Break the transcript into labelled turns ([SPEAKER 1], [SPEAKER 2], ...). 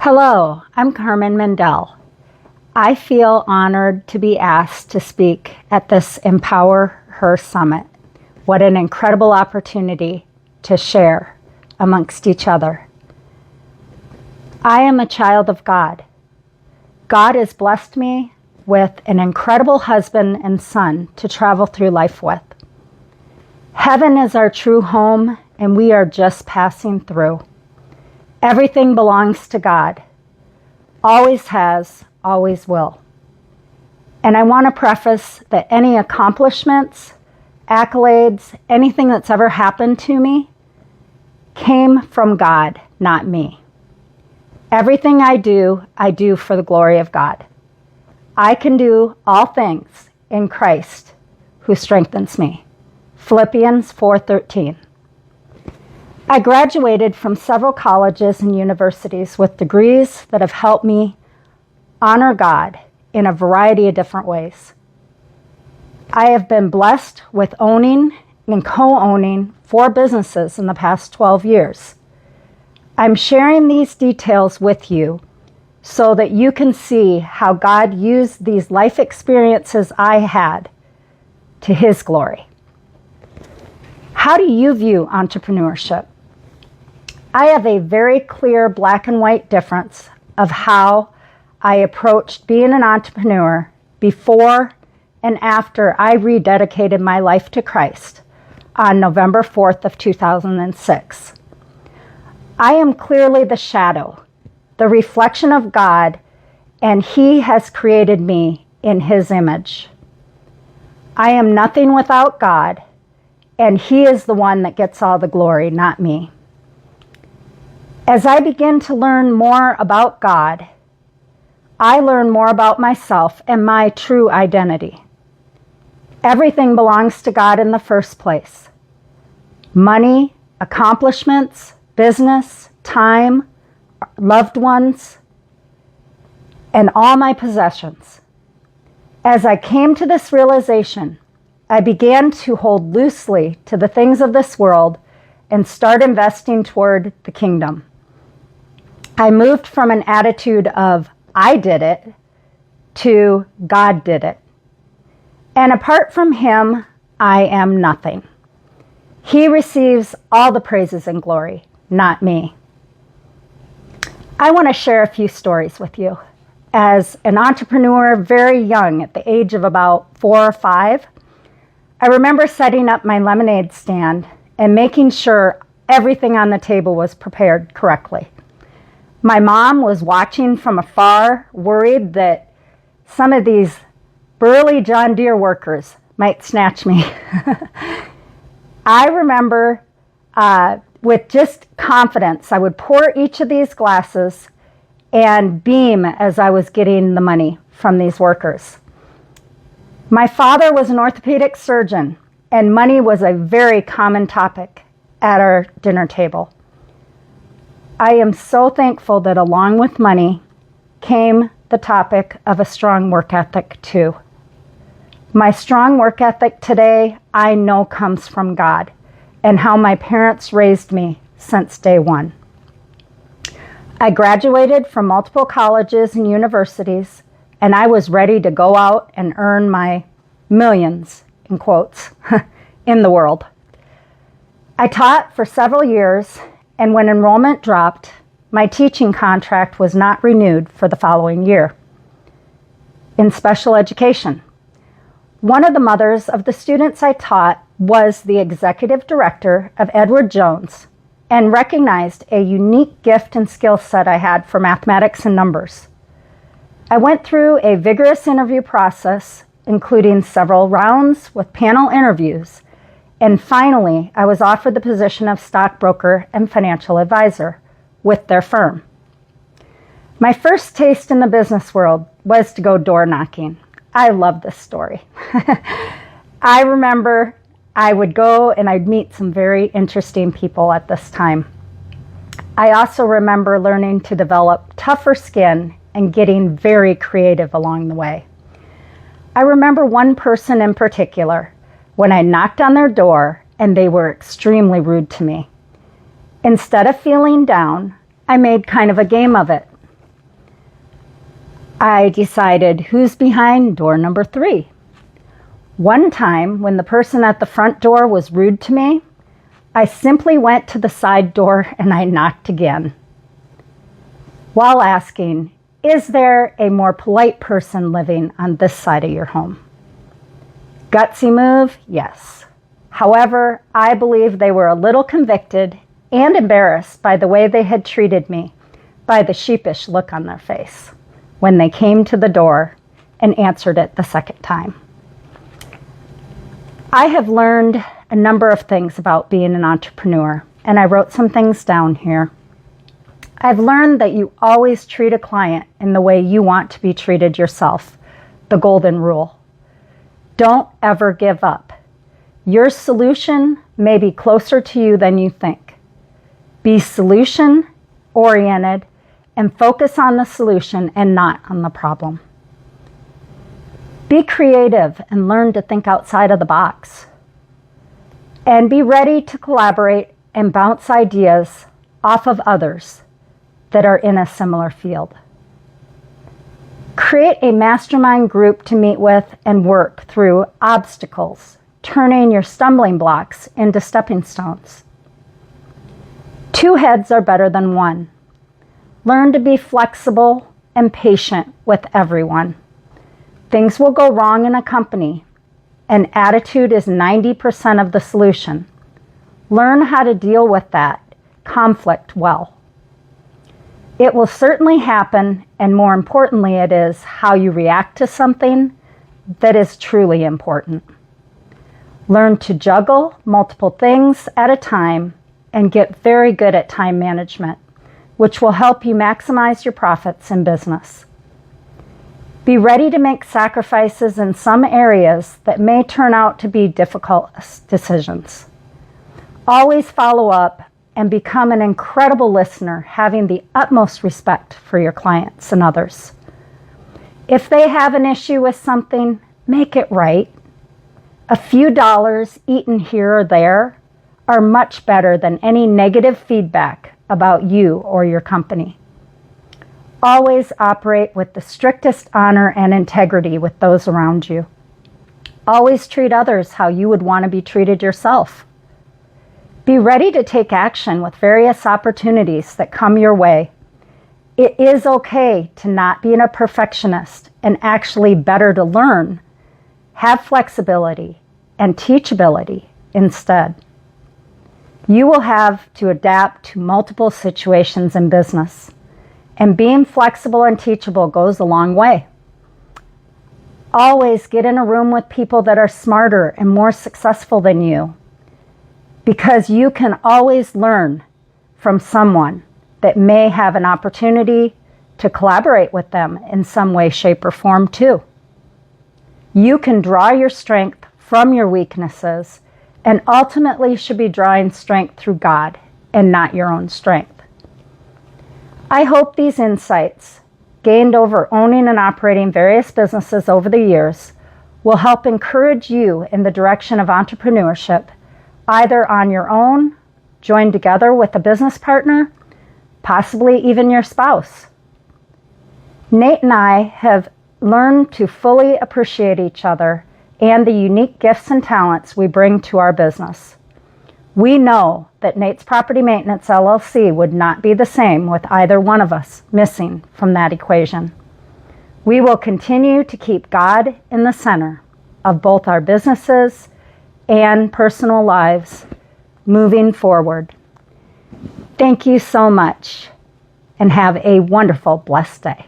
[SPEAKER 1] Hello, I'm Carmen Maendel. I feel honored to be asked to speak at this Empower Her Summit. What an incredible opportunity to share amongst each other. I am a child of God. God has blessed me with an incredible husband and son to travel through life with. Heaven is our true home, and we are just passing through. Everything belongs to God. Always has, always will. And I want to preface that any accomplishments, accolades, anything that's ever happened to me came from God, not me. Everything I do for the glory of God. I can do all things in Christ who strengthens me. Philippians 4:13. I graduated from several colleges and universities with degrees that have helped me honor God in a variety of different ways. I have been blessed with owning and co-owning 4 businesses in the past 12 years. I'm sharing these details with you so that you can see how God used these life experiences I had to His glory. How do you view entrepreneurship? I have a very clear black and white difference of how I approached being an entrepreneur before and after I rededicated my life to Christ on November 4th of 2006. I am clearly the shadow, the reflection of God, and He has created me in His image. I am nothing without God, and He is the one that gets all the glory, not me. As I begin to learn more about God, I learn more about myself and my true identity. Everything belongs to God in the first place. Money, accomplishments, business, time, loved ones, and all my possessions. As I came to this realization, I began to hold loosely to the things of this world and start investing toward the kingdom. I moved from an attitude of I did it to God did it. And apart from Him, I am nothing. He receives all the praises and glory, not me. I want to share a few stories with you. As an entrepreneur, very young, at the age of about 4 or 5, I remember setting up my lemonade stand and making sure everything on the table was prepared correctly. My mom was watching from afar, worried that some of these burly John Deere workers might snatch me. I remember with just confidence, I would pour each of these glasses and beam as I was getting the money from these workers. My father was an orthopedic surgeon, and money was a very common topic at our dinner table. I am so thankful that along with money came the topic of a strong work ethic too. My strong work ethic today, I know comes from God and how my parents raised me since day one. I graduated from multiple colleges and universities, and I was ready to go out and earn my millions, in quotes, in the world. I taught for several years, and when enrollment dropped, my teaching contract was not renewed for the following year in special education. One of the mothers of the students I taught was the executive director of Edward Jones and recognized a unique gift and skill set I had for mathematics and numbers. I went through a vigorous interview process, including several rounds with panel interviews, and finally, I was offered the position of stockbroker and financial advisor with their firm. My first taste in the business world was to go door knocking. I love this story. I remember I would go and I'd meet some very interesting people at this time. I also remember learning to develop tougher skin and getting very creative along the way. I remember one person in particular when I knocked on their door and they were extremely rude to me. Instead of feeling down, I made kind of a game of it. I decided who's behind door number 3. One time, when the person at the front door was rude to me, I simply went to the side door and I knocked again, while asking, is there a more polite person living on this side of your home? Gutsy move? Yes. However, I believe they were a little convicted and embarrassed by the way they had treated me, by the sheepish look on their face when they came to the door and answered it the second time. I have learned a number of things about being an entrepreneur, and I wrote some things down here. I've learned that you always treat a client in the way you want to be treated yourself, the golden rule. Don't ever give up. Your solution may be closer to you than you think. Be solution-oriented and focus on the solution and not on the problem. Be creative and learn to think outside of the box. And be ready to collaborate and bounce ideas off of others that are in a similar field. Create a mastermind group to meet with and work through obstacles, turning your stumbling blocks into stepping stones. 2 heads are better than 1. Learn to be flexible and patient with everyone. Things will go wrong in a company, and attitude is 90% of the solution. Learn how to deal with that conflict well. It will certainly happen, and more importantly, it is how you react to something that is truly important. Learn to juggle multiple things at a time and get very good at time management, which will help you maximize your profits in business. Be ready to make sacrifices in some areas that may turn out to be difficult decisions. Always follow up and become an incredible listener, having the utmost respect for your clients and others. If they have an issue with something, make it right. A few dollars eaten here or there are much better than any negative feedback about you or your company. Always operate with the strictest honor and integrity with those around you. Always treat others how you would want to be treated yourself. Be ready to take action with various opportunities that come your way. It is okay to not be a perfectionist, and actually better to learn, have flexibility, and teachability instead. You will have to adapt to multiple situations in business, and being flexible and teachable goes a long way. Always get in a room with people that are smarter and more successful than you, because you can always learn from someone that may have an opportunity to collaborate with them in some way, shape, or form too. You can draw your strength from your weaknesses, and ultimately should be drawing strength through God and not your own strength. I hope these insights, gained over owning and operating various businesses over the years, will help encourage you in the direction of entrepreneurship, either on your own, joined together with a business partner, possibly even your spouse. Nate and I have learned to fully appreciate each other and the unique gifts and talents we bring to our business. We know that Nate's Property Maintenance LLC would not be the same with either one of us missing from that equation. We will continue to keep God in the center of both our businesses and personal lives moving forward. Thank you so much, and have a wonderful, blessed day.